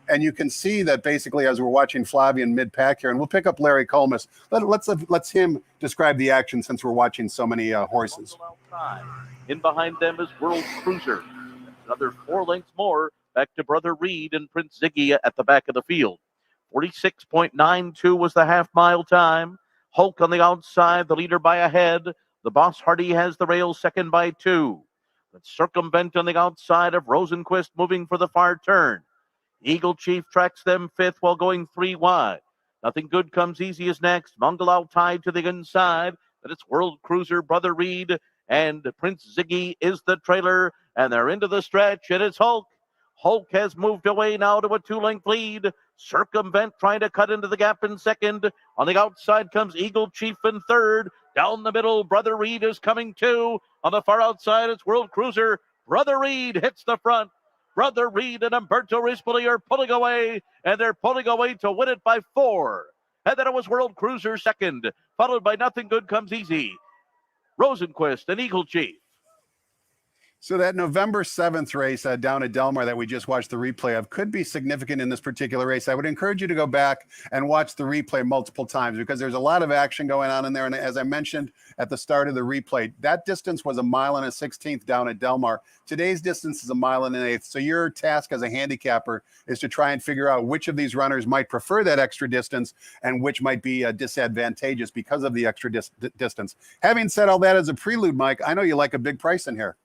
And you can see that basically as we're watching Flavian mid-pack here, and we'll pick up Larry Colmus. Let's him describe the action since we're watching so many horses. In behind them is World Cruiser. Another 4 lengths more back to Brother Reed and Prince Ziggy at the back of the field. 46.92 was the half-mile time. Hulk on the outside, the leader by a head. The Boss Hardy has the rail second by 2. But Circumvent on the outside of Rosenquist moving for the far turn. Eagle Chief tracks them 5th while going 3 wide. Nothing Good Comes Easy is next. Mungalau tied to the inside. But it's World Cruiser, Brother Reed, and Prince Ziggy is the trailer. And they're into the stretch, and it's Hulk. Hulk has moved away now to a 2-length lead. Circumvent trying to cut into the gap in second. On the outside comes Eagle Chief in third. Down the middle, Brother Reed is coming too. On the far outside, it's World Cruiser. Brother Reed hits the front. Brother Reed and Umberto Rispoli are pulling away, and they're pulling away to win it by 4. And then it was World Cruiser second, followed by Nothing Good Comes Easy, Rosenquist, and Eagle Chief. So that November 7th race down at Del Mar that we just watched the replay of could be significant in this particular race. I would encourage you to go back and watch the replay multiple times because there's a lot of action going on in there. And as I mentioned at the start of the replay, that distance was 1 1/16 down at Del Mar. Today's distance is 1 1/8. So your task as a handicapper is to try and figure out which of these runners might prefer that extra distance and which might be disadvantageous because of the extra distance. Having said all that as a prelude, Mike, I know you like a big price in here.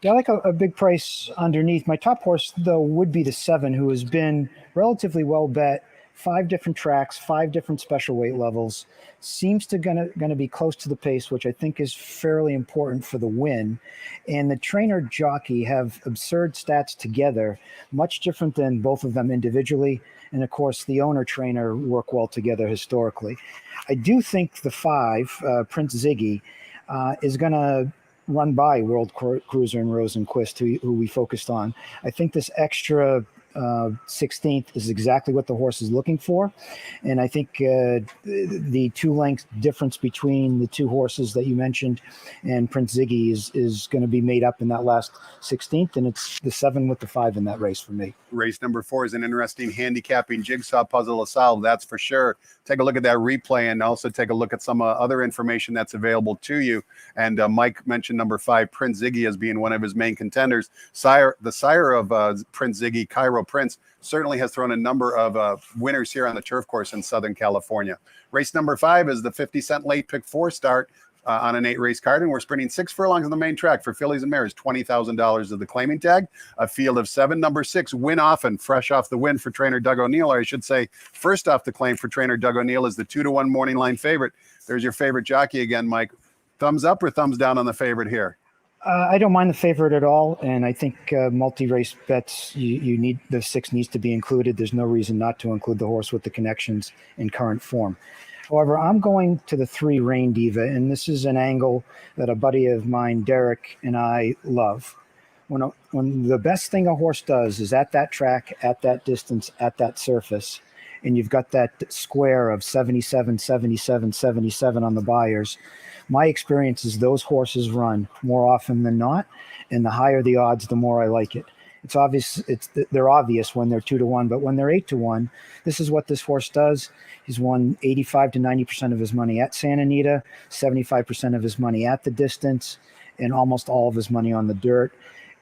Yeah, I like a big price underneath. My top horse, though, would be the 7, who has been relatively well bet. 5 different tracks, 5 different special weight levels. Seems to gonna be close to the pace, which I think is fairly important for the win. And the trainer jockey have absurd stats together, much different than both of them individually. And of course, the owner trainer work well together historically. I do think the 5, Prince Ziggy, is gonna run by World Cruiser and Rosenquist, who we focused on. I think this extra 16th is exactly what the horse is looking for. And I think the 2 length difference between the 2 horses that you mentioned and Prince Ziggy is going to be made up in that last 16th. And it's the 7 with the 5 in that race for me. Race number 4 is an interesting handicapping jigsaw puzzle to solve, that's for sure. Take a look at that replay and also take a look at some other information that's available to you. And Mike mentioned number 5, Prince Ziggy, as being one of his main contenders. The sire of Prince Ziggy, Cairo Prince, certainly has thrown a number of winners here on the turf course in Southern California. Race number 5 is the 50-cent late pick 4 start on an 8-race card, and we're sprinting 6 furlongs on the main track for fillies and mares, $20,000 of the claiming tag, a field of 7. Number 6, Win Often, fresh off the win for trainer Doug O'Neill, or I should say first off the claim for trainer Doug O'Neill, is the 2-1 morning line favorite. There's your favorite jockey again, Mike. Thumbs up or thumbs down on the favorite here? I don't mind the favorite at all, and I think multi-race bets, you need the 6 needs to be included. There's no reason not to include the horse with the connections in current form. However, I'm going to the 3 Rain Diva, and this is an angle that a buddy of mine, Derek, and I love. When the best thing a horse does is at that track, at that distance, at that surface, and you've got that square of 77, 77, 77 on the buyers, my experience is those horses run more often than not, and the higher the odds, the more I like it. It's obvious. They're obvious when they're 2-1, but when they're 8-1, this is what this horse does. He's won 85 to 90% of his money at Santa Anita, 75% of his money at the distance, and almost all of his money on the dirt.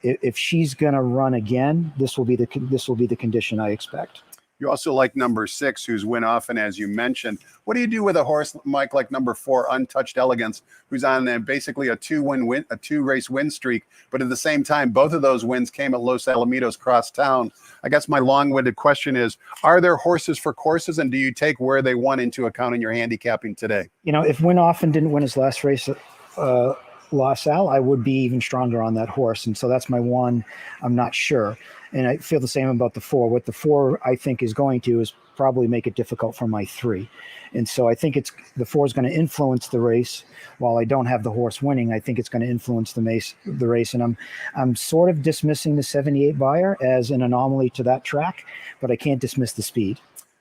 If she's going to run again, this will be the condition I expect. You also like number 6, who's Win Often, as you mentioned. What do you do with a horse, Mike, like number 4, Untouched Elegance, who's on basically a 2-race win streak, but at the same time, both of those wins came at Los Alamitos cross town? I guess my long-winded question is, are there horses for courses, and do you take where they won into account in your handicapping today? If Win Often didn't win his last race at Los Al, I would be even stronger on that horse. And so that's my one. I'm not sure. And I feel the same about the 4. What the 4 I think is going to is probably make it difficult for my 3. And so I think the 4 is going to influence the race. While I don't have the horse winning, I think it's going to influence the race. And I'm sort of dismissing the 78 buyer as an anomaly to that track, but I can't dismiss the speed.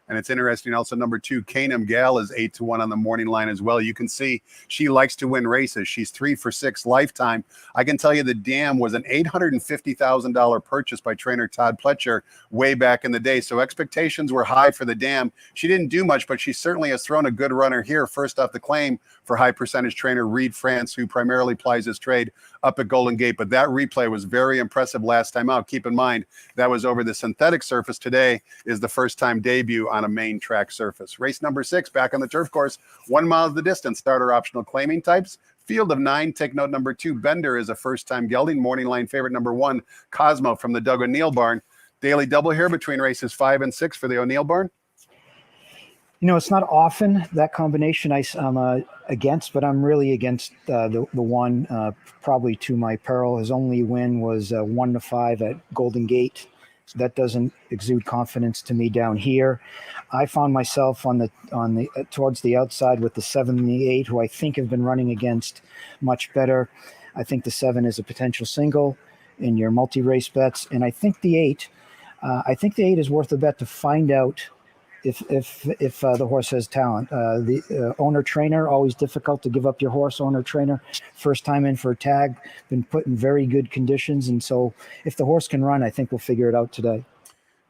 And it's interesting also, number 2, Canam Gal, is 8-1 on the morning line as well. You can see she likes to win races. She's 3 for 6 lifetime. I can tell you the Dam was an $850,000 purchase by trainer Todd Pletcher way back in the day. So expectations were high for the Dam. She didn't do much, but she certainly has thrown a good runner here. First off the claim for high percentage trainer Reed France, who primarily plies his trade up at Golden Gate. But that replay was very impressive last time out. Keep in mind, that was over the synthetic surface. Today is the first time debut on a main track surface. Race number 6, back on the turf course, 1 mile of the distance, starter optional claiming types. Field of 9, take note number 2, Bender is a first-time gelding. Morning line favorite number 1, Cosmo from the Doug O'Neill barn. Daily double here between races 5 and 6 for the O'Neill barn. It's not often that combination I'm against, but I'm really against the one, probably to my peril. His only win was 1-5 at Golden Gate. So that doesn't exude confidence to me down here. I found myself on the towards the outside with the 7 and the 8, who I think have been running against much better. I think the 7 is a potential single in your multi-race bets, and I think the 8. I think the 8 is worth a bet to find out if the horse has talent. The owner trainer, always difficult to give up your horse. Owner trainer, first time in for a tag, been put in very good conditions. And so if the horse can run, I think we'll figure it out today.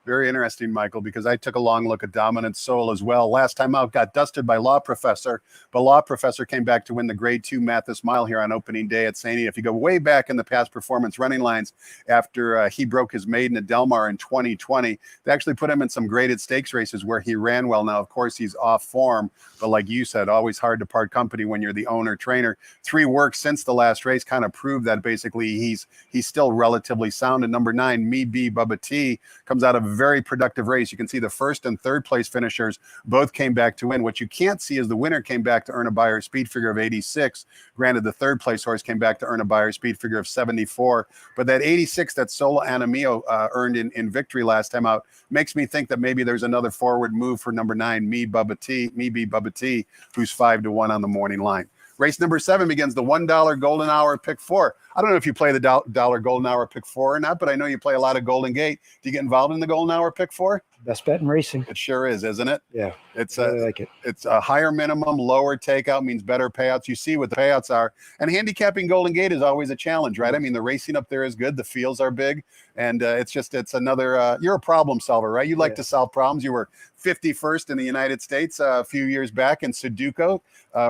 Very interesting, Michael, because I took a long look at Dominant Soul as well. Last time out, got dusted by Law Professor, but Law Professor came back to win the Grade 2 Mathis Mile here on opening day at St. Anita. If you go way back in the past performance running lines, after he broke his maiden at Del Mar in 2020, they actually put him in some graded stakes races where he ran well. Now, of course, he's off form, but like you said, always hard to part company when you're the owner trainer. 3 works since the last race kind of proved that basically he's still relatively sound. And number 9, Me Be Bubba T, comes out of very productive race. You can see the first and third place finishers both came back to win. What you can't see is the winner came back to earn a buyer speed figure of 86. Granted, the third place horse came back to earn a buyer speed figure of 74. But that 86 that Solo Anamio earned in victory last time out makes me think that maybe there's another forward move for number 9, Me Be Bubba T, who's 5-1 on the morning line. Race number 7 begins the $1 Golden Hour Pick 4. I don't know if you play the dollar Golden Hour Pick 4 or not, but I know you play a lot of Golden Gate. Do you get involved in the Golden Hour Pick 4? Best bet in racing. It sure is, isn't it? Yeah, It's I really like it. It's a higher minimum, lower takeout means better payouts. You see what the payouts are. And handicapping Golden Gate is always a challenge, right? I mean, the racing up there is good. The fields are big. And it's another, you're a problem solver, right? You like to solve problems. You were 51st in the United States a few years back in Sudoku,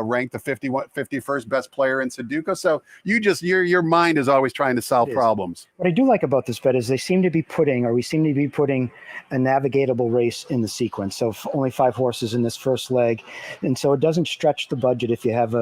ranked the 51st best player in Sudoku. So your mind is always trying to solve problems. What I do like about this bet is we seem to be putting a navigatable race in the sequence. So only 5 horses in this first leg. And so it doesn't stretch the budget if you have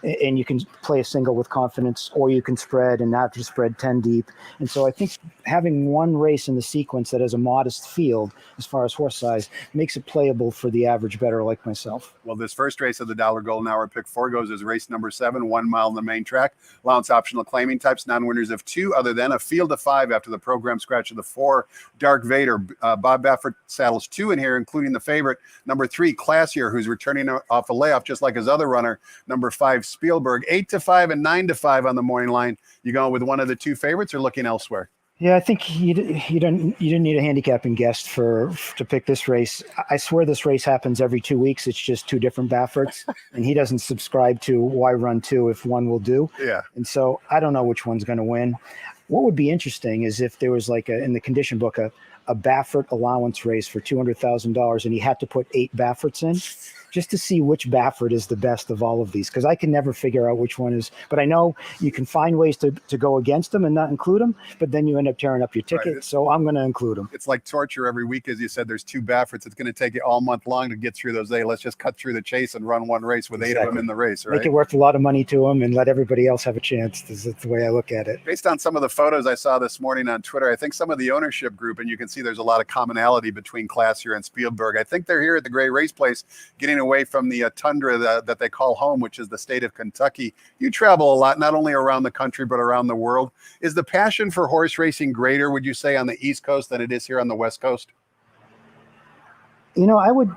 and you can play a single with confidence, or you can spread and not just spread 10 deep. And so I think having one race in the sequence that has a modest field as far as horse size makes it playable for the average bettor like myself. Well, this first race of the dollar Golden Hour Pick 4 goes as race number 7, 1 mile on the main track. Allowance optional claiming types, non-winners of 2, other than a field of 5 after the program scratch of the 4, Dark Vader. Bob Baffert saddles 2 in here, including the favorite, number 3, Classier, who's returning off a layoff just like his other runner, number 5, Spielberg. 8-5 and 9-5 on the morning line. You going with one of the 2 favorites or looking elsewhere? Yeah, I think you didn't need a handicapping guest to pick this race. I swear this race happens every 2 weeks. It's just 2 different Bafferts, and he doesn't subscribe to why run 2 if one will do. Yeah. And so I don't know which one's going to win. What would be interesting is if there was in the condition book a Baffert allowance race for $200,000, and he had to put 8 Bafferts in, just to see which Baffert is the best of all of these, because I can never figure out which one is. But I know you can find ways to go against them and not include them, but then you end up tearing up your ticket. Right. So I'm going to include them. It's like torture every week, as you said. There's 2 Bafferts. It's going to take you all month long to get through those. Let's just cut through the chase and run one race with 8 of them in the race, right? Make it worth a lot of money to them and let everybody else have a chance. That's the way I look at it. Based on some of the photos I saw this morning on Twitter, I think some of the ownership group, and you can see there's a lot of commonality between Classier and Spielberg. I think they're here at the Great Race Place, getting away from the tundra that they call home, which is the state of Kentucky. You travel a lot, not only around the country, but around the world. Is the passion for horse racing greater, would you say, on the East Coast than it is here on the West Coast? I would.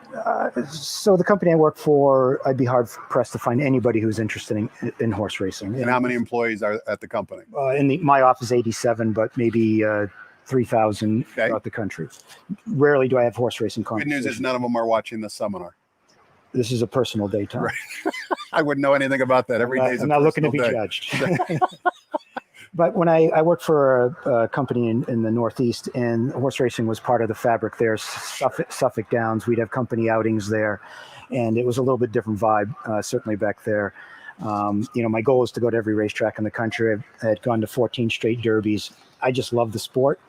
So the company I work for, I'd be hard pressed to find anybody who's interested in horse racing. And how many employees are at the company? My office, 87, but maybe 3,000 throughout the country. Rarely do I have horse racing conversations. Good news is none of them are watching this seminar. This is a personal day, Tom. Right. I wouldn't know anything about that. Every day is a personal day. I'm not looking to be judged. But when I worked for a company in the Northeast, and horse racing was part of the fabric there, Suffolk Downs, we'd have company outings there, and it was a little bit different vibe, certainly back there. My goal is to go to every racetrack in the country. I had gone to 14 straight derbies. I just love the sport,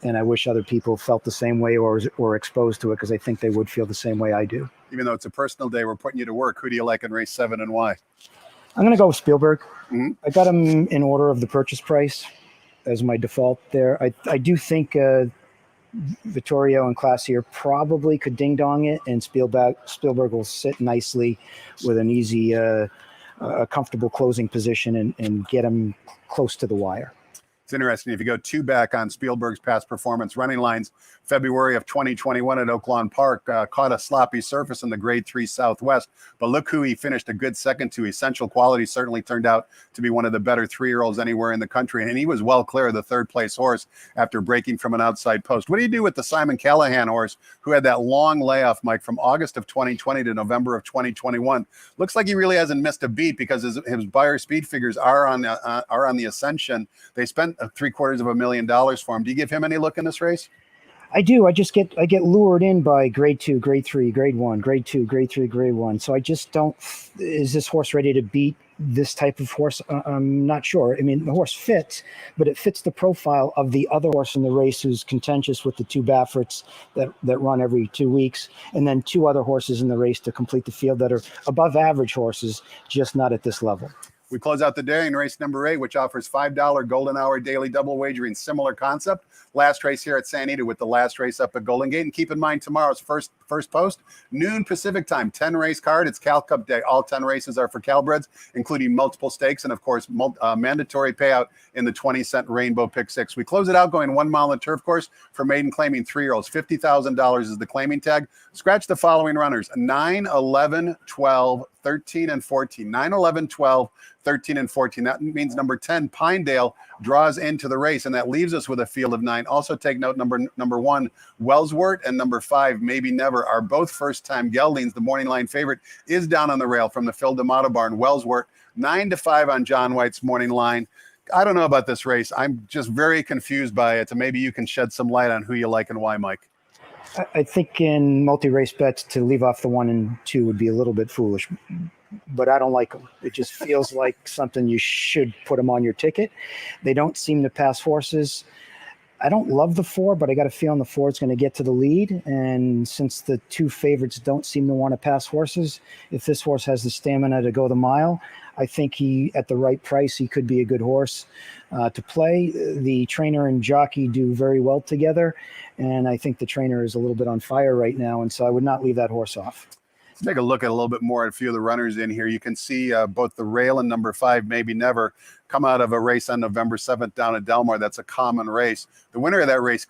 and I wish other people felt the same way or were exposed to it, because I think they would feel the same way I do. Even though it's a personal day, we're putting you to work. Who do you like in race 7 and why? I'm going to go with Spielberg. Mm-hmm. I got him in order of the purchase price as my default there. I do think Vittorio and Classier probably could ding-dong it, and Spielberg will sit nicely with an easy, comfortable closing position and get him close to the wire. It's interesting. If you go 2 back on Spielberg's past performance, running lines, February of 2021 at Oaklawn Park, caught a sloppy surface in the Grade 3 Southwest. But look who he finished a good second to. Essential Quality certainly turned out to be one of the better 3-year-olds anywhere in the country. And he was well clear of the 3rd place horse after breaking from an outside post. What do you do with the Simon Callahan horse, who had that long layoff, Mike, from August of 2020 to November of 2021? Looks like he really hasn't missed a beat, because his buyer speed figures are on the ascension. They spent $750,000 for him. Do you give him any look in this race? I do. I get lured in by grade 2, grade 3, grade 1, grade 2, grade 3, grade 1. So I just don't. Is this horse ready to beat this type of horse? I'm not sure. I mean, the horse fits, but it fits the profile of the other horse in the race who's contentious with the 2 Bafferts that run every 2 weeks, and then 2 other horses in the race to complete the field that are above average horses, just not at this level. We close out the day in race number 8, which offers $5 Golden Hour daily double wagering. Similar concept. Last race here at San Anita with the last race up at Golden Gate. And keep in mind, tomorrow's first post, noon Pacific time, 10 race card. It's Cal Cup Day. All 10 races are for Calbreds, including multiple stakes and, of course, mandatory payout in the 20-cent Rainbow Pick 6. We close it out going 1 mile on turf course for maiden claiming 3-year-olds. $50,000 is the claiming tag. Scratch the following runners: 9, 11, 12, 13 and 14. 9, 11, 12, 13 and 14. That means number 10, Pinedale, draws into the race, and that leaves us with a field of 9. Also take note, number 1, Wellswort, and number 5, Maybe Never, are both first-time geldings. The morning line favorite is down on the rail from the Phil D'Amato barn. Wellswort, 9-5 on John White's morning line. I don't know about this race. I'm just very confused by it. So maybe you can shed some light on who you like and why, Mike. I think in multi-race bets to leave off the 1 and 2 would be a little bit foolish, but I don't like them. It just feels like something you should put them on your ticket. They don't seem to pass horses. I don't love the 4, but I got a feeling the 4 is going to get to the lead. And since the 2 favorites don't seem to want to pass horses, if this horse has the stamina to go the mile, I think at the right price, he could be a good horse to play. The trainer and jockey do very well together, and I think the trainer is a little bit on fire right now, and so I would not leave that horse off. Let's take a look at a little bit more at a few of the runners in here. You can see both the rail and number 5, Maybe Never, come out of a race on November 7th down at Delmar. That's a common race. The winner of that race,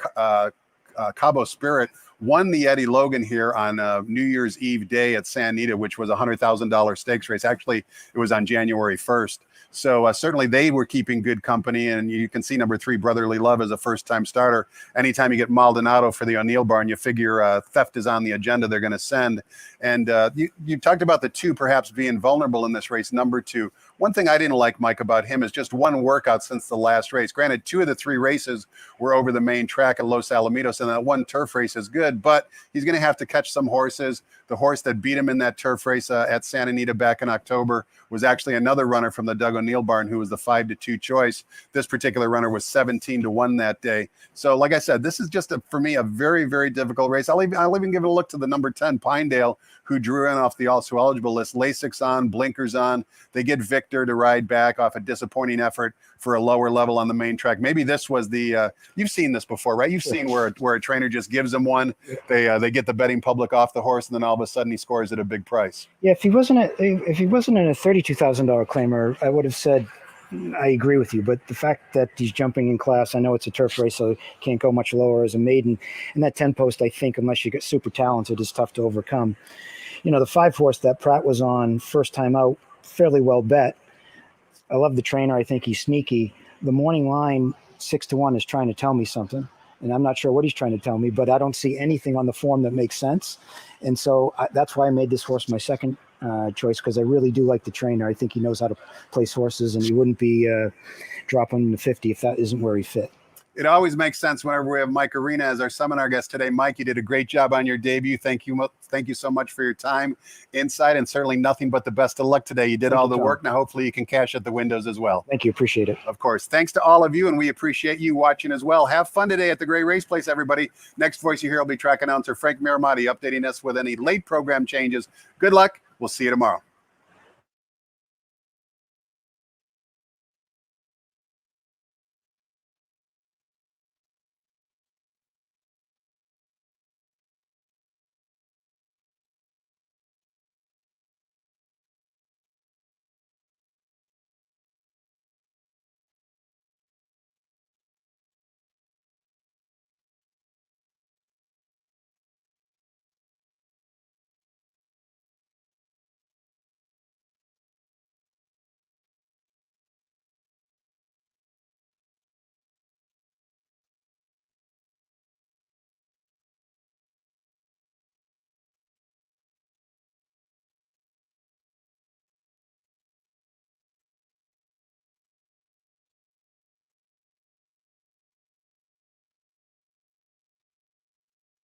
Cabo Spirit, won the Eddie Logan here on New Year's Eve day at San Anita, which was a $100,000 stakes race. Actually, it was on January 1st. So certainly they were keeping good company, and you can see number 3, Brotherly Love, as a first-time starter. Anytime you get Maldonado for the O'Neill barn, you figure theft is on the agenda they're going to send. And you talked about the 2 perhaps being vulnerable in this race, number 2. One thing I didn't like, Mike, about him is just one workout since the last race. Granted, 2 of the 3 races were over the main track at Los Alamitos, and that one turf race is good, but he's going to have to catch some horses. The horse that beat him in that turf race at Santa Anita back in October was actually another runner from the Doug O'Neill barn who was the 5-2 choice. This particular runner was 17-1 that day. So like I said, this is just for me a very, very difficult race. I'll even give it a look to the number 10, Pinedale, who drew in off the also eligible list. Lasix on, blinkers on. They get Victor to ride back off a disappointing effort for a lower level on the main track. Maybe this was the you've seen this before, right? You've seen where a trainer just gives them one. They get the betting public off the horse, and then all of a sudden he scores at a big price. Yeah, if he wasn't in a $32,000 claimer, I would have said I agree with you. But the fact that he's jumping in class, I know it's a turf race, so can't go much lower as a maiden. And that 10 post, I think, unless you get super talented, is tough to overcome. You know, the 5 horse that Pratt was on first time out, fairly well bet. I love the trainer. I think he's sneaky. The morning line 6-1 is trying to tell me something, and I'm not sure what he's trying to tell me, but I don't see anything on the form that makes sense. And so that's why I made this horse my second choice, because I really do like the trainer. I think he knows how to place horses, and he wouldn't be dropping the 50 if that isn't where he fit. It always makes sense whenever we have Mike Arena as our seminar guest today. Mike, you did a great job on your debut. Thank you so much for your time, insight, and certainly nothing but the best of luck today. You did all the work. Now, hopefully you can cash at the windows as well. Thank you. Appreciate it. Of course. Thanks to all of you, and we appreciate you watching as well. Have fun today at the Great Race Place, everybody. Next voice you hear will be track announcer Frank Miramati updating us with any late program changes. Good luck. We'll see you tomorrow.